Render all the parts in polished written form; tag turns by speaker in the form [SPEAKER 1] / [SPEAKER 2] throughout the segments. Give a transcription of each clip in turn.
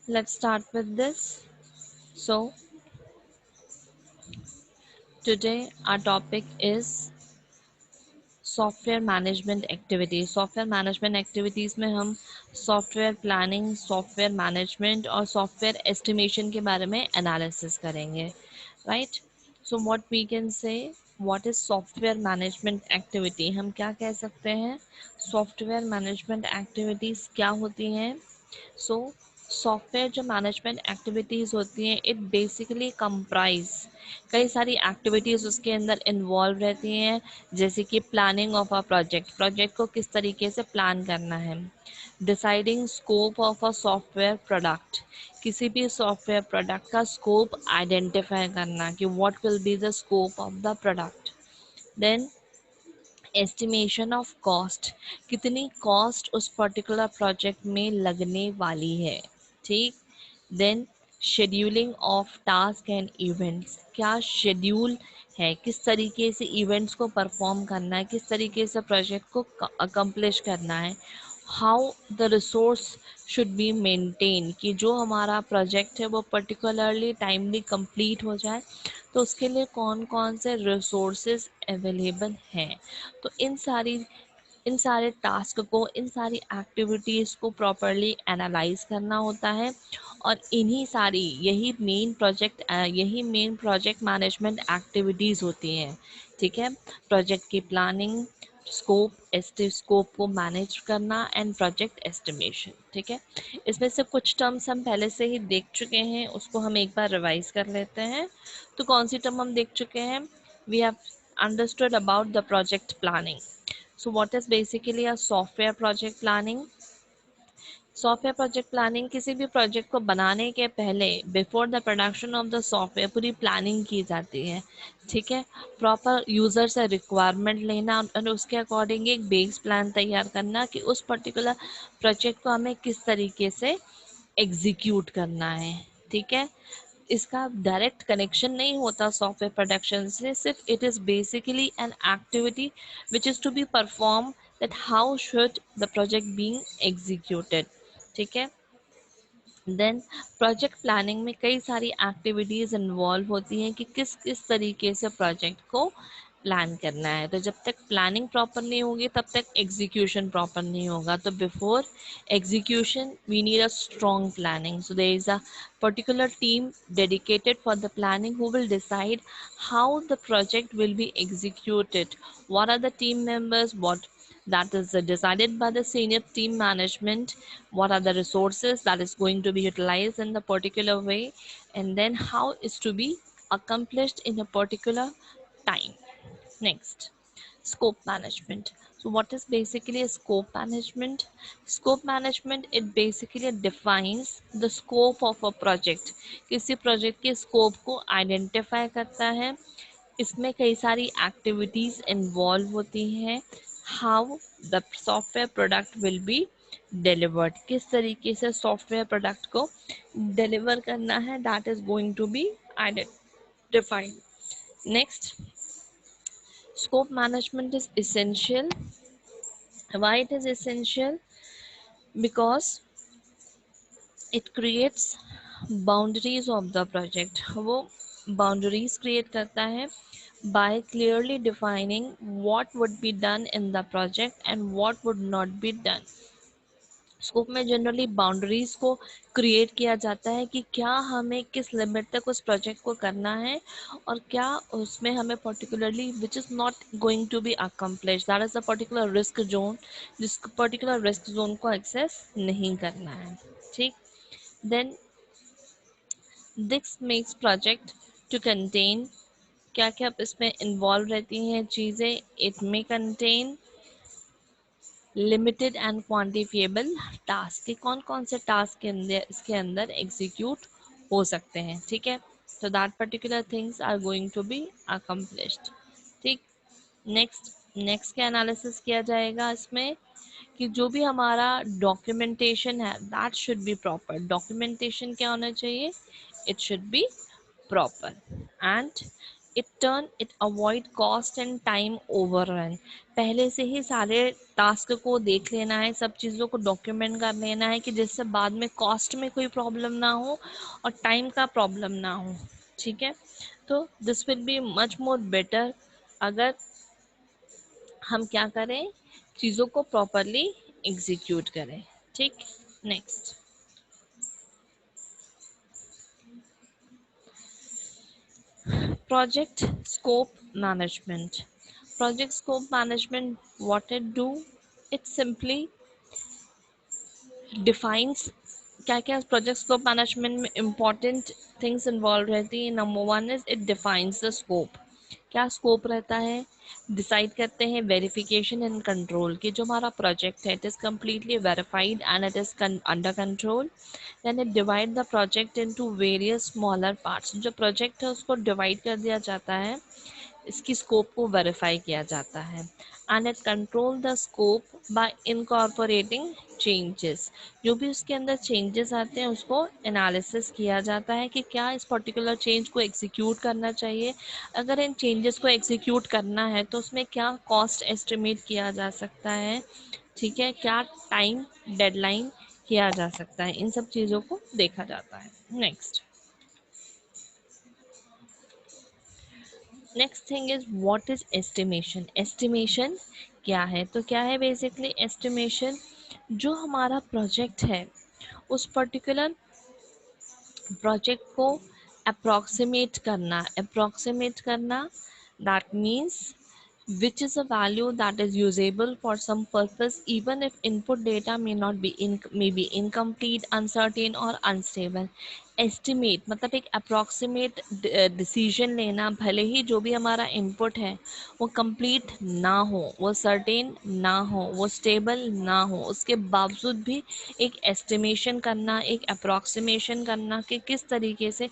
[SPEAKER 1] let's start with this. So today our topic is software management activities. Software management activities में हम software planning, software management और software estimation के बारे में analysis करेंगे, right. So what we can say, what is software management activity, हम क्या कह सकते हैं, सॉफ्टवेयर मैनेजमेंट एक्टिविटीज़ क्या होती हैं। सो सॉफ्टवेयर जो मैनेजमेंट एक्टिविटीज़ होती हैं, इट बेसिकली कंप्राइज कई सारी एक्टिविटीज़ उसके अंदर इन्वॉल्व रहती हैं, जैसे कि planning of a project, project को किस तरीके से प्लान करना है, deciding scope of a software product, किसी भी सॉफ्टवेयर प्रोडक्ट का स्कोप आइडेंटिफाई करना कि what will be the scope of the product, then estimation of cost, कितनी कॉस्ट उस पर्टिकुलर प्रोजेक्ट में लगने वाली है, ठीक। Then scheduling of task and events, क्या शेड्यूल है, किस तरीके से इवेंट्स को परफॉर्म करना है, किस तरीके से प्रोजेक्ट को अकम्प्लिश करना है, how the resource should be maintain, कि जो हमारा प्रोजेक्ट है वो पर्टिकुलरली टाइमली कंप्लीट हो जाए, तो उसके लिए कौन कौन से रिसोर्सेज अवेलेबल हैं। तो इन सारे टास्क को, इन सारी एक्टिविटीज़ को प्रॉपरली एनालाइज करना होता है, और इन्हीं सारी यही मेन प्रोजेक्ट मैनेजमेंट एक्टिविटीज़ होती हैं, ठीक है। प्रोजेक्ट की प्लानिंग, स्कोप को मैनेज करना एंड प्रोजेक्ट एस्टिमेशन, ठीक है। इसमें से कुछ टर्म्स हम पहले से ही देख चुके हैं, उसको हम एक बार रिवाइज कर लेते हैं। तो कौन सी टर्म हम देख चुके हैं, we have understood about the project planning. So what is basically a software project planning? Software project planning, किसी भी प्रोजेक्ट को बनाने के पहले before the production of the software पूरी प्लानिंग की जाती है, ठीक है। प्रॉपर यूज़र से रिक्वायरमेंट लेना और उसके अकॉर्डिंग एक बेस प्लान तैयार करना कि उस पर्टिकुलर प्रोजेक्ट को हमें किस तरीके से एग्जीक्यूट करना है, ठीक है। इसका डायरेक्ट कनेक्शन नहीं होता सॉफ्टवेयर प्रोडक्शन से, सिर्फ it is basically an activity which is to be perform, that how should the project being executed, ठीक है। देन प्रोजेक्ट प्लानिंग में कई सारी एक्टिविटीज़ इन्वॉल्व होती हैं कि किस किस तरीके से प्रोजेक्ट को प्लान करना है। तो जब तक प्लानिंग प्रॉपर नहीं होगी तब तक एग्जीक्यूशन प्रॉपर नहीं होगा। तो before execution we need a strong planning, so there is a particular team dedicated for the planning who will decide how the project will be executed, what are the team members, what that is decided by the senior team management, what are the resources that is going to be utilized in the particular way, and then how is to be accomplished in a particular time. Next, scope management. So what is basically a scope management? Scope management, it basically defines the scope of a project, किसी project के scope को identify करता है, इसमें कई सारी activities involve होती हैं, how the software product will be delivered, किस तरीके से सॉफ्टवेयर प्रोडक्ट को डिलीवर करना है, that is going to be identified. Next, scope management is essential. Why it is essential? Because it creates boundaries of the project. वो boundaries create करता है by clearly defining what would be done in the project and what would not be done. Scope में generally boundaries को create किया जाता है कि क्या हमें किस लिमिट तक उस प्रोजेक्ट को करना है, और क्या उसमें हमें particularly which is not going to be accomplish, that is a particular risk zone, जिस पर्टिकुलर रिस्क जोन को एक्सेस नहीं करना है, ठीक। Then this makes project to contain, क्या क्या इसमें इन्वॉल्व रहती हैं चीज़ें, it may contain limited and quantifiable task, कि कौन कौन से टास्क के अंदर इसके अंदर एग्जीक्यूट हो सकते हैं, ठीक है। तो that particular things are going to be accomplished, ठीक। नेक्स्ट क्या एनालिसिस किया जाएगा इसमें, कि जो भी हमारा डॉक्यूमेंटेशन है that should be proper. Documentation क्या होना चाहिए, it should be proper, and it avoid cost and time overrun. पहले से ही सारे टास्क को देख लेना है, सब चीज़ों को डॉक्यूमेंट कर लेना है कि जिससे बाद में कॉस्ट में कोई प्रॉब्लम ना हो और टाइम का प्रॉब्लम ना हो। ठीक है, तो this will be much more better अगर हम क्या करें, चीज़ों को प्रॉपरली एग्जीक्यूट करें। ठीक, next, project scope management. Project scope management, what it do, it simply defines क्या क्या प्रोजेक्ट स्कोप मैनेजमेंट में इम्पॉर्टेंट थिंग्स इन्वॉल्व रहती है। Number one is it defines the scope. क्या स्कोप रहता है, डिसाइड करते हैं वेरिफिकेशन एंड कंट्रोल कि जो हमारा प्रोजेक्ट है it is completely verified and it is under control. Then it divide the project into various smaller parts. जो प्रोजेक्ट है उसको डिवाइड कर दिया जाता है, इसकी स्कोप को वेरीफाई किया जाता है। And it control the scope bye incorporating changes. जो भी उसके अंदर चेंजेस आते हैं उसको एनालिसिस किया जाता है कि क्या इस पर्टिकुलर चेंज को एग्जीक्यूट करना चाहिए, अगर इन चेंजेस को एग्जीक्यूट करना है तो उसमें क्या कॉस्ट एस्टिमेट किया जा सकता है, ठीक है, क्या टाइम डेडलाइन किया जा सकता है, इन सब चीज़ों को देखा जाता है। Next, next thing is what is estimation. Estimation क्या है, तो क्या है बेसिकली एस्टिमेशन, जो हमारा प्रोजेक्ट है उस पर्टिकुलर प्रोजेक्ट को अप्रोक्सीमेट करना, that means which is a value that is usable for some purpose even if input data may be incomplete, uncertain or unstable. estimate मतलब एक approximate decision लेना, भले ही जो भी हमारा input है वो complete ना हो, वो certain ना हो, वो stable ना हो, उसके बावजूद भी एक estimation करना, एक approximation करना कि किस तरीके से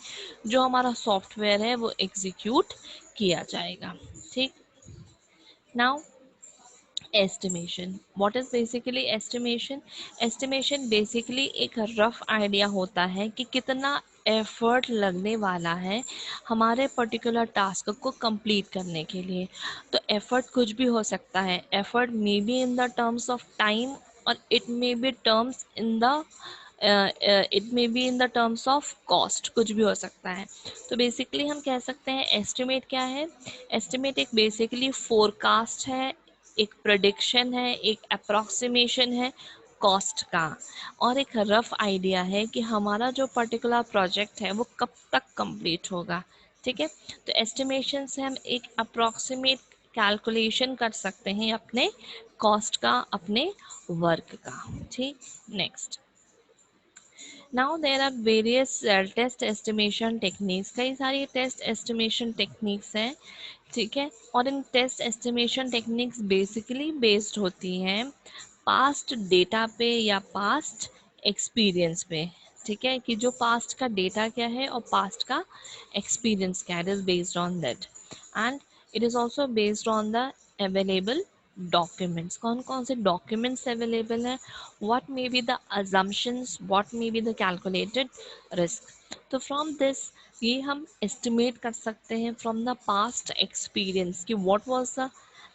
[SPEAKER 1] जो हमारा सॉफ्टवेयर है वो एग्जीक्यूट किया जाएगा। ठीक, now estimation, what is basically estimation? estimation basically एक रफ आइडिया होता है कि कितना एफर्ट लगने वाला है हमारे पर्टिकुलर टास्क को कंप्लीट करने के लिए। तो एफर्ट कुछ भी हो सकता है, effort may be in the terms of time और it may be terms in the it may be in the terms of cost, कुछ भी हो सकता है। तो बेसिकली हम कह सकते हैं एस्टिमेट क्या है, एस्टिमेट एक बेसिकली फोरकास्ट है, एक प्रोडिक्शन है, एक अप्रॉक्सीमेशन है कॉस्ट का, और एक रफ आइडिया है कि हमारा जो पर्टिकुलर प्रोजेक्ट है वो कब तक कंप्लीट होगा। ठीक है, तो एस्टिमेशन से हम एक अप्रॉक्सीमेट कैलकुलेशन कर सकते हैं अपने कॉस्ट का, अपने वर्क का। ठीक, next, now there are various test estimation techniques, कई सारी टेस्ट एस्टिमेशन टेक्निक्स हैं। ठीक है, और इन test estimation techniques basically based होती हैं पास्ट डेटा पे या पास्ट एक्सपीरियंस पे। ठीक है, कि जो पास्ट का डेटा क्या है और पास्ट का एक्सपीरियंस क्या है, it is based on that and it is also based on the available documents. कौन कौन से डॉक्यूमेंट्स अवेलेबल हैं, what may be the assumptions, what may be the calculated risk. तो फ्रॉम दिस ये हम एस्टिमेट कर सकते हैं फ्रॉम द पास्ट एक्सपीरियंस कि what was the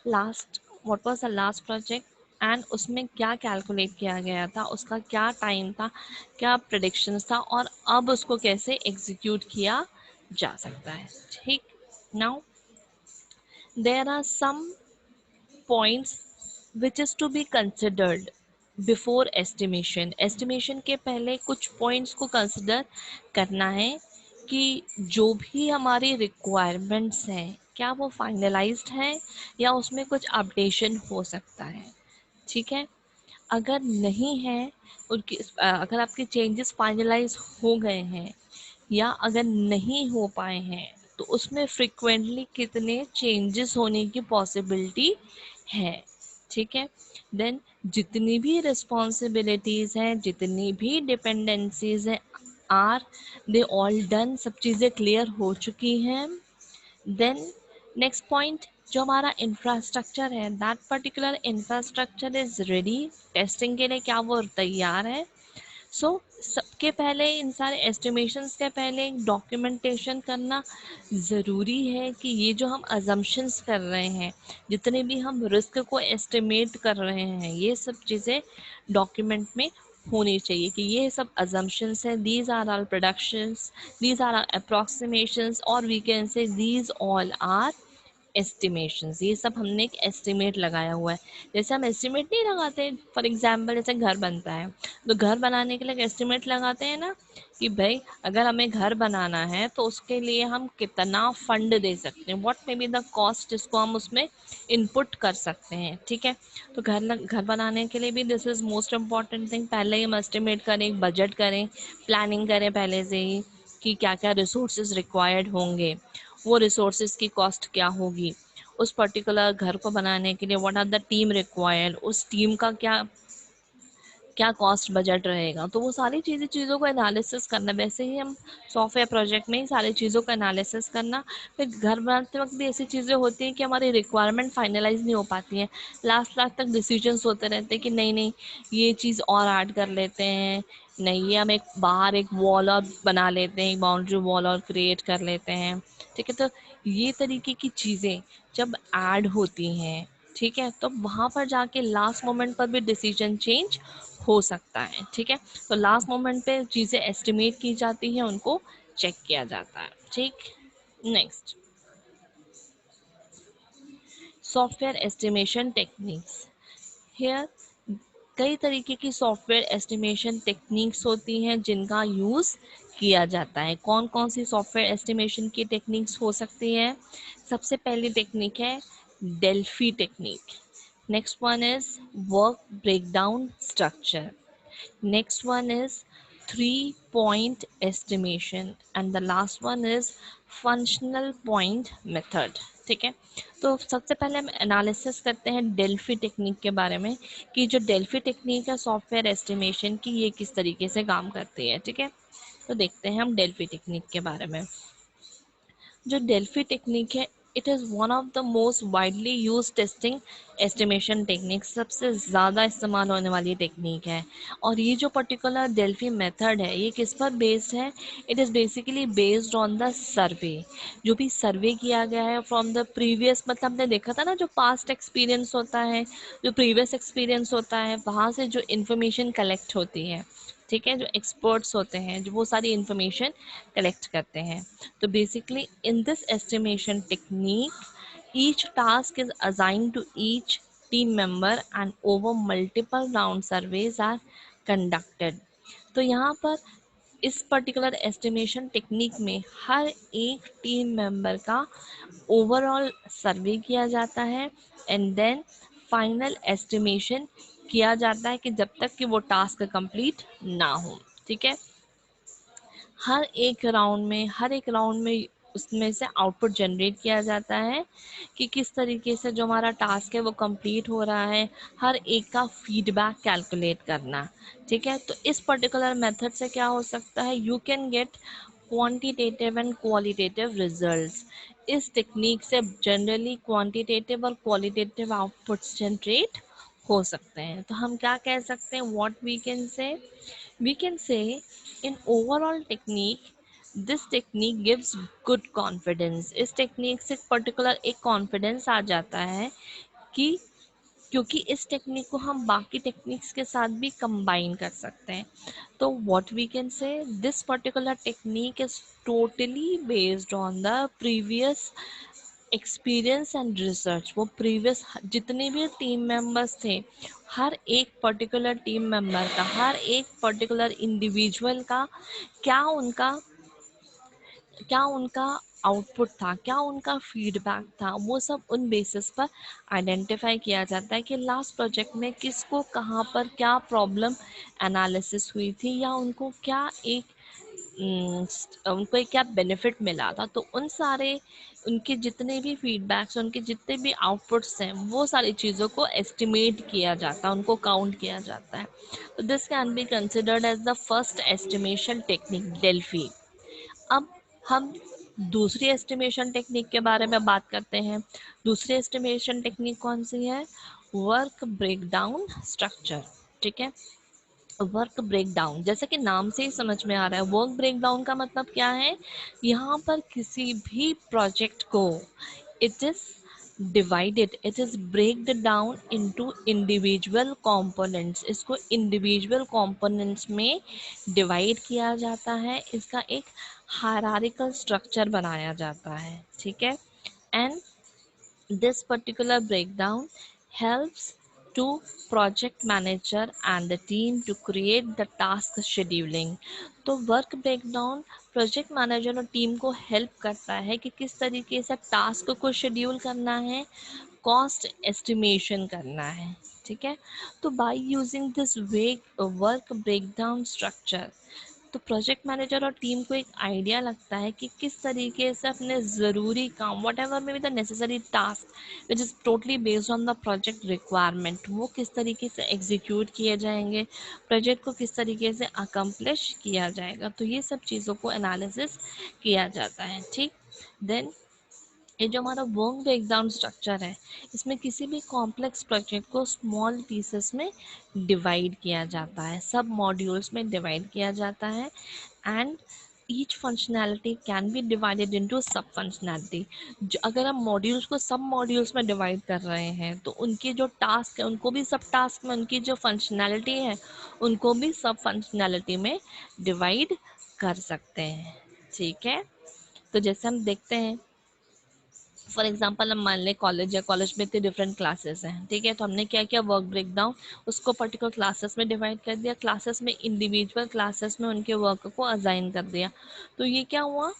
[SPEAKER 1] last project and उसमें क्या कैलकुलेट किया गया था, उसका क्या टाइम था, क्या प्रेडिक्शंस था, और अब उसको कैसे एग्जीक्यूट किया जा सकता है। ठीक, now there are some points which is to be considered before estimation. Estimation के पहले कुछ पॉइंट्स को कंसिडर करना है कि जो भी हमारी रिक्वायरमेंट्स हैं क्या वो फाइनलाइज्ड हैं या उसमें कुछ अपडेशन हो सकता है। ठीक है, अगर नहीं है उनकी, अगर आपके चेंजेस फाइनलाइज हो गए हैं या अगर नहीं हो पाए हैं तो उसमें फ्रिक्वेंटली कितने चेंजेस होने की पॉसिबिलिटी है। ठीक है, देन जितनी भी रिस्पॉन्सिबिलिटीज़ हैं, जितनी भी डिपेंडेंसीज हैं, आर दे ऑल डन, सब चीज़ें क्लियर हो चुकी हैं। देन नेक्स्ट पॉइंट, जो हमारा इंफ्रास्ट्रक्चर है that particular infrastructure is ready testing के लिए, क्या वो तैयार है। सबके पहले इन सारे एस्टिमेशंस के पहले एक डॉक्यूमेंटेशन करना ज़रूरी है कि ये जो हम अजम्पशंस कर रहे हैं, जितने भी हम रिस्क को एस्टिमेट कर रहे हैं, ये सब चीज़ें डॉक्यूमेंट में होनी चाहिए कि ये सब अजम्पशंस हैं, these are are productions, these are are approximations, और we can say these all are estimations. ये सब हमने एक एस्टिमेट लगाया हुआ है। जैसे हम एस्टिमेट नहीं लगाते, फॉर एग्जांपल जैसे घर बनता है, तो घर बनाने के लिए एक एस्टिमेट लगाते हैं ना कि भाई अगर हमें घर बनाना है तो उसके लिए हम कितना फंड दे सकते हैं, what may be the cost, जिसको हम उसमें इनपुट कर सकते हैं। ठीक है, तो घर बनाने के लिए भी this is most important thing. पहले ही हम एस्टिमेट करें, बजट करें, प्लानिंग करें पहले से ही कि क्या क्या रिसोर्सेज रिक्वायर्ड होंगे, वो रिसोर्सेज की कॉस्ट क्या होगी, उस पर्टिकुलर घर को बनाने के लिए what are the team required, उस टीम का क्या क्या कॉस्ट बजट रहेगा। तो वो सारी चीज़ों को एनालिसिस करना, वैसे ही हम सॉफ्टवेयर प्रोजेक्ट में ही सारी चीज़ों का एनालिसिस करना। फिर घर बनाते वक्त भी ऐसी चीज़ें होती हैं कि हमारी रिक्वायरमेंट फाइनलाइज नहीं हो पाती हैं, लास्ट लास्ट तक डिसीजंस होते रहते हैं कि नहीं नहीं ये चीज़ और ऐड कर लेते हैं, नहीं ये हम एक बाहर एक वॉल और बना लेते हैं, एक बाउंड्री वॉल और क्रिएट कर लेते हैं। ठीक है, तो ये तरीके की चीज़ें जब ऐड होती हैं, ठीक है, तो वहाँ पर जाके लास्ट मोमेंट पर भी डिसीजन चेंज हो सकता है। ठीक है, तो लास्ट मोमेंट पे चीज़ें एस्टिमेट की जाती हैं, उनको चेक किया जाता है। ठीक, next, software estimation techniques. Here कई तरीके की सॉफ्टवेयर एस्टिमेशन टेक्निक्स होती हैं जिनका यूज़ किया जाता है। कौन कौन सी सॉफ्टवेयर एस्टिमेशन की टेक्निक्स हो सकती है? सबसे पहली टेक्निक है Delphi technique. Next one is work breakdown structure. Next one is 3-point estimation and the last one is functional point method। ठीक है, तो सबसे पहले हम एनालिसिस करते हैं डेल्फी टेक्निक के बारे में कि जो डेल्फी टेक्निक है सॉफ्टवेयर एस्टिमेशन की, ये किस तरीके से काम करती है। ठीक है, तो देखते हैं हम डेल्फी टेक्निक के बारे में। जो डेल्फी टेक्निक है, it is one of the most widely use testing estimation technique, सबसे ज़्यादा इस्तेमाल होने वाली टेक्निक है। और ये जो पर्टिकुलर डेल्फी मेथड है, ये किस पर बेस्ड है? It is basically based on the survey. जो भी सर्वे किया गया है फ्रॉम द प्रीवियस, मतलब हमने देखा था ना, जो पास्ट एक्सपीरियंस होता है, जो प्रीवियस एक्सपीरियंस होता है, वहाँ से जो इन्फॉर्मेशन कलेक्ट होती है। ठीक है, जो एक्सपर्ट्स होते हैं जो वो सारी इन्फॉर्मेशन कलेक्ट करते हैं। तो basically in this estimation technique, each task is assigned to each team member and over multiple round surveys are conducted। तो यहाँ पर इस पर्टिकुलर एस्टिमेशन टेक्निक में हर एक टीम मेंबर का ओवरऑल सर्वे किया जाता है एंड देन फाइनल एस्टिमेशन किया जाता है कि जब तक कि वो टास्क कंप्लीट ना हो। ठीक है, हर एक राउंड में उसमें से आउटपुट जनरेट किया जाता है कि किस तरीके से जो हमारा टास्क है वो कंप्लीट हो रहा है, हर एक का फीडबैक कैलकुलेट करना। ठीक है, तो इस पर्टिकुलर मेथड से क्या हो सकता है, you can get quantitative and qualitative results. इस टेक्निक से जनरली क्वांटिटेटिव और क्वालिटेटिव आउटपुट्स जनरेट हो सकते हैं। तो हम क्या कह सकते हैं, what we can say in overall technique, this technique gives good confidence। इस टेक्निक से पर्टिकुलर एक कॉन्फिडेंस आ जाता है कि क्योंकि इस टेक्निक को हम बाकी टेक्निक्स के साथ भी कंबाइन कर सकते हैं। तो what we can say, this particular technique is totally based on the previous experience and research. वो प्रीवियस जितने भी टीम मेंबर्स थे, हर एक पर्टिकुलर टीम मेंबर का, हर एक पर्टिकुलर इंडिविजुअल का क्या उनका क्या उनका आउटपुट था, क्या उनका फीडबैक था, वो सब उन बेसिस पर आइडेंटिफाई किया जाता है कि लास्ट प्रोजेक्ट में किसको कहाँ पर क्या प्रॉब्लम एनालिसिस हुई थी, या उनको क्या एक उनको एक क्या बेनिफिट मिला था। तो उन सारे उनके जितने भी फीडबैक्स, उनके जितने भी आउटपुट्स हैं, वो सारी चीज़ों को एस्टिमेट किया जाता है, उनको काउंट किया जाता है। तो this can be considered as the first estimation technique Delphi. अब हम दूसरी एस्टिमेशन टेक्निक के बारे में बात करते हैं। दूसरी एस्टिमेशन टेक्निक कौन सी है? Work breakdown structure. ठीक है, वर्क ब्रेकडाउन, जैसे कि नाम से ही समझ में आ रहा है, वर्क ब्रेकडाउन का मतलब क्या है, यहाँ पर किसी भी प्रोजेक्ट को it is divided, it is breaked down into individual components, इसको इंडिविजुअल कंपोनेंट्स में डिवाइड किया जाता है, इसका एक हायरार्किकल स्ट्रक्चर बनाया जाता है, ठीक है। And this particular breakdown helps to project manager and the team to create the task scheduling. तो वर्क ब्रेकडाउन प्रोजेक्ट मैनेजर और टीम को हेल्प करता है कि किस तरीके से टास्क को शेड्यूल करना है, कॉस्ट एस्टिमेशन करना है, ठीक है। तो by using this way work breakdown structure, तो प्रोजेक्ट मैनेजर और टीम को एक आइडिया लगता है कि किस तरीके से अपने ज़रूरी काम, what ever may be the necessary task which is totally based on the project requirement, वो किस तरीके से एग्जीक्यूट किए जाएंगे, प्रोजेक्ट को किस तरीके से अकम्प्लिश किया जाएगा, तो ये सब चीज़ों को एनालिसिस किया जाता है, ठीक। देन ये जो हमारा वर्क ब्रेकडाउन स्ट्रक्चर है, इसमें किसी भी कॉम्प्लेक्स प्रोजेक्ट को स्मॉल पीसेस में डिवाइड किया जाता है, सब मॉड्यूल्स में डिवाइड किया जाता है, and each functionality can be divided into सब फंक्शनैलिटी। अगर हम मॉड्यूल्स को सब मॉड्यूल्स में डिवाइड कर रहे हैं तो उनके जो टास्क है उनको भी सब टास्क में, उनकी जो फंक्शनैलिटी है उनको भी सब फंक्शनैलिटी में डिवाइड कर सकते हैं, ठीक है। तो जैसे हम देखते हैं, फॉर एग्जाम्पल हम मान लें कॉलेज है, कॉलेज में इतने डिफरेंट क्लासेस हैं, ठीक है। तो हमने क्या किया, वर्क ब्रेक डाउन उसको पर्टिकुलर क्लासेस में डिवाइड कर दिया, क्लासेस में इंडिविजुअल क्लासेस में उनके वर्क को असाइन कर दिया। तो ये क्या हुआ,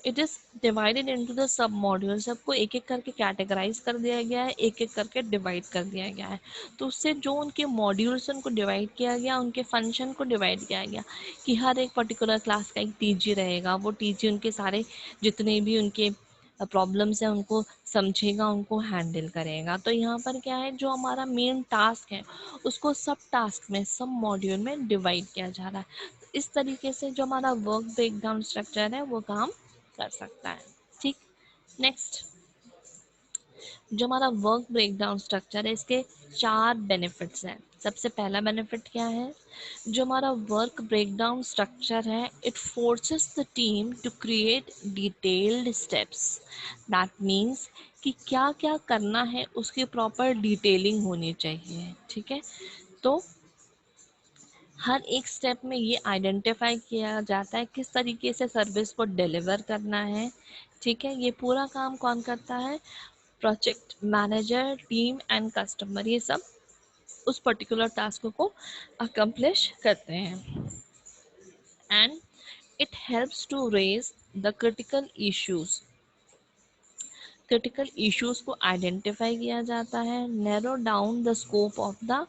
[SPEAKER 1] it is divided into the sub module, सबको एक एक करके कैटेगराइज कर दिया गया है, एक एक करके डिवाइड कर दिया गया है। तो उससे जो उनके मॉड्यूल्स उनको डिवाइड किया गया, उनके फंक्शन को डिवाइड किया गया कि हर एक पर्टिकुलर क्लास का एक टीजी रहेगा, वो टीजी उनके सारे जितने भी उनके प्रॉब्लम्स हैं उनको समझेगा, उनको हैंडल करेगा। तो यहाँ पर क्या है, जो हमारा मेन टास्क है उसको सब टास्क में, सब मॉड्यूल में डिवाइड किया जा रहा है। तो इस तरीके से जो हमारा वर्क ब्रेकडाउन स्ट्रक्चर है वो काम कर सकता है, ठीक। नेक्स्ट, जो हमारा वर्क ब्रेकडाउन स्ट्रक्चर है इसके 4 बेनिफिट्स हैं। सबसे पहला बेनिफिट क्या है, जो हमारा वर्क ब्रेकडाउन स्ट्रक्चर है it forces the team to create detailed steps, that means कि क्या क्या करना है उसकी प्रॉपर डिटेलिंग होनी चाहिए, ठीक है। तो हर एक स्टेप में ये आइडेंटिफाई किया जाता है किस तरीके से सर्विस को डिलीवर करना है, ठीक है। ये पूरा काम कौन करता है, project manager, team and customer, ये सब उस पर्टिकुलर टास्क को अकम्प्लिश करते हैं। And it helps to raise the critical issues को आइडेंटिफाई किया जाता है, narrow down the scope of the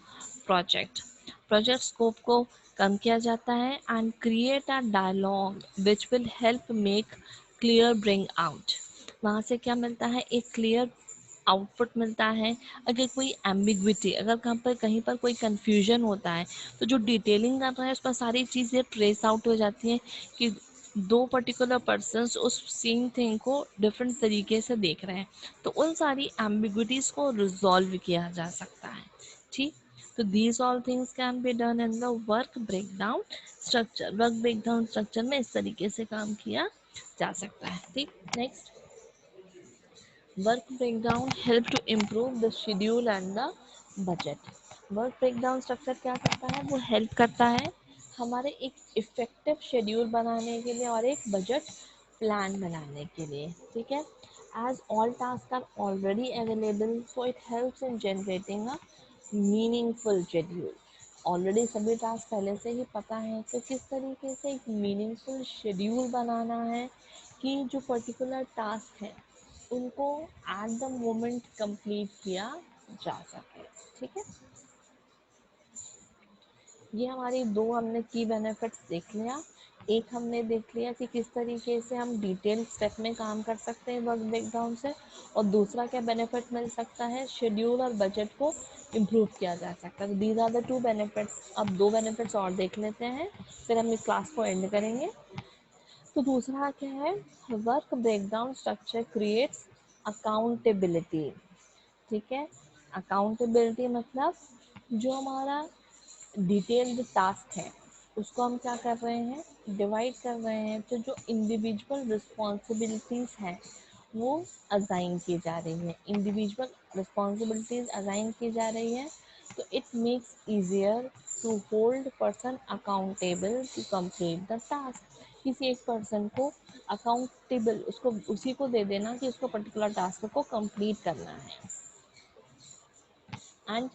[SPEAKER 1] project, project scope को कम किया जाता है, and create a dialogue which will help make clear bring out, वहाँ से क्या मिलता है, एक क्लियर आउटपुट मिलता है। अगर कोई एम्बिग्विटी, अगर कहीं पर कोई कन्फ्यूजन होता है तो जो डिटेलिंग कर रहा है उस पर सारी चीज़ें ट्रेस आउट हो जाती हैं कि दो पर्टिकुलर पर्सन्स उस सेम थिंग को डिफरेंट तरीके से देख रहे हैं, तो उन सारी एम्बिग्विटीज़ को रिजॉल्व किया जा सकता है, ठीक। तो these all things can be done in the work breakdown structure, work breakdown structure में इस तरीके से काम किया जा सकता है, ठीक। Next, work breakdown help to improve the schedule and the budget. Work breakdown structure क्या करता है, वो हेल्प करता है हमारे एक इफ़ेक्टिव शेड्यूल बनाने के लिए और एक बजट प्लान बनाने के लिए, ठीक है। As all task are already available so it helps in generating a meaningful schedule. Already सभी टास्क पहले से ही पता है, तो किस तरीके से एक मीनिंगफुल शेड्यूल बनाना है कि जो पर्टिकुलर टास्क है उनको एट द मोमेंट कंप्लीट किया जा सके, ठीक है। ये हमारी दो हमने की बेनिफिट्स देख लिया। एक हमने देख लिया कि किस तरीके से हम डिटेल स्टेप में काम कर सकते हैं वर्क ब्रेकडाउन से, और दूसरा क्या बेनिफिट मिल सकता है, शेड्यूल और बजट को इम्प्रूव किया जा सकता है। These are the 2 benefits. अब 2 बेनिफिट्स और देख लेते हैं, फिर हम इस क्लास को एंड करेंगे। तो दूसरा क्या है, work breakdown structure creates accountability, ठीक है। अकाउंटेबिलिटी मतलब जो हमारा डिटेल्ड टास्क है उसको हम क्या कर रहे हैं, डिवाइड कर रहे हैं। तो जो इंडिविजुअल रिस्पॉन्सिबिलिटीज़ हैं वो असाइन की जा रही है, इंडिविजुअल रिस्पॉन्सिबिलिटीज असाइन की जा रही है। तो it makes easier to hold person accountable to complete the task. किसी एक पर्सन को अकाउंटेबल उसको उसी को दे देना कि उसको पर्टिकुलर टास्क को कंप्लीट करना है। एंड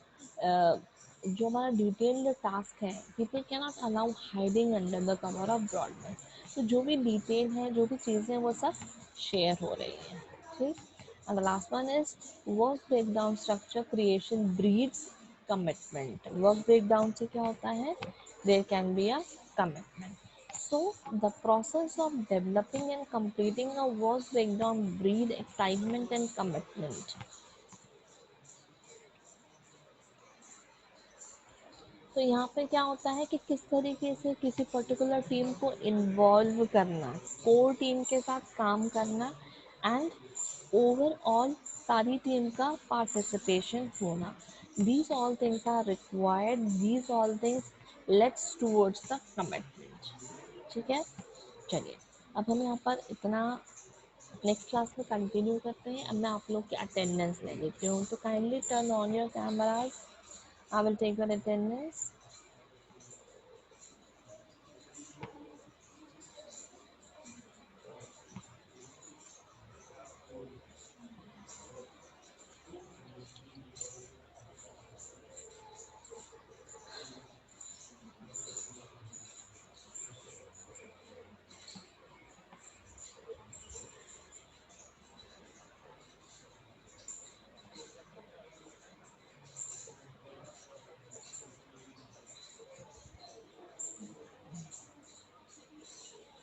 [SPEAKER 1] जो हमारा डिटेल्ड टास्क है, people can not allow hiding under the cover of broadness. तो जो भी डिटेल है, जो भी चीज़ें, वो सब शेयर हो रही हैं, ठीक। And the last one is work breakdown structure creation breeds commitment. Work breakdown से क्या होता है, there can be a commitment. So the process of developing and completing a work breakdown breed excitement and commitment. तो यहाँ पे क्या होता है कि किस तरीके से किसी पर्टिकुलर टीम को इन्वॉल्व करना, कोर टीम के साथ काम करना, एंड ओवरऑल सारी टीम का पार्टिसिपेशन होना। These all things are required, these all things lets towards the commitment. ठीक है, चलिए अब हम यहाँ पर इतना, नेक्स्ट क्लास में कंटिन्यू करते हैं। अब मैं आप लोग की अटेंडेंस ले लेती हूँ, तो kindly turn on your cameras, I will take your attendance.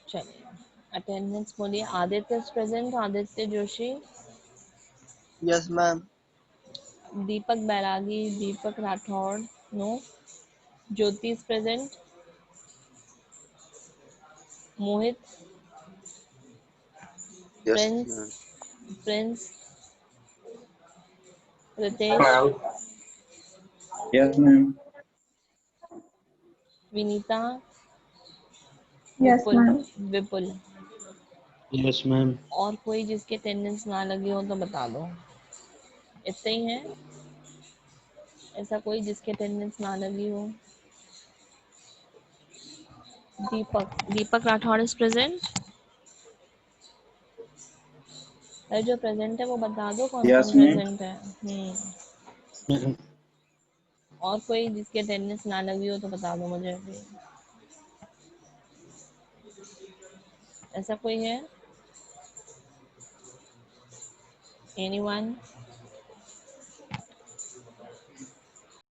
[SPEAKER 1] चलिए अटेंडेंस बोलिए। Aditya is present, Aditya Joshi.
[SPEAKER 2] Yes ma'am.
[SPEAKER 1] Deepak Bairagi, Deepak Rathore, no. Jyoti is present. Mohit,
[SPEAKER 2] yes
[SPEAKER 1] Prince,
[SPEAKER 2] ma'am.
[SPEAKER 1] Prince, Ritesh,
[SPEAKER 3] yes ma'am.
[SPEAKER 1] Vinita,
[SPEAKER 4] yes
[SPEAKER 1] Vipul,
[SPEAKER 4] ma'am.
[SPEAKER 1] Vipul.
[SPEAKER 3] Yes ma'am.
[SPEAKER 1] और कोई जिसकी अटेंडेंस ना लगी हो तो बता दो। इतने ही है, ऐसा कोई जिसकी अटेंडेंस ना लगी हो? दीपक, दीपक राठौड़ इज प्रेजेंट। जो प्रेजेंट है वो बता दो कौन
[SPEAKER 3] यस
[SPEAKER 1] कौन
[SPEAKER 3] मैम।
[SPEAKER 1] प्रेजेंट है। और कोई जिसकी अटेंडेंस ना लगी हो तो बता दो मुझे भी। ऐसा कोई है? एनीवन?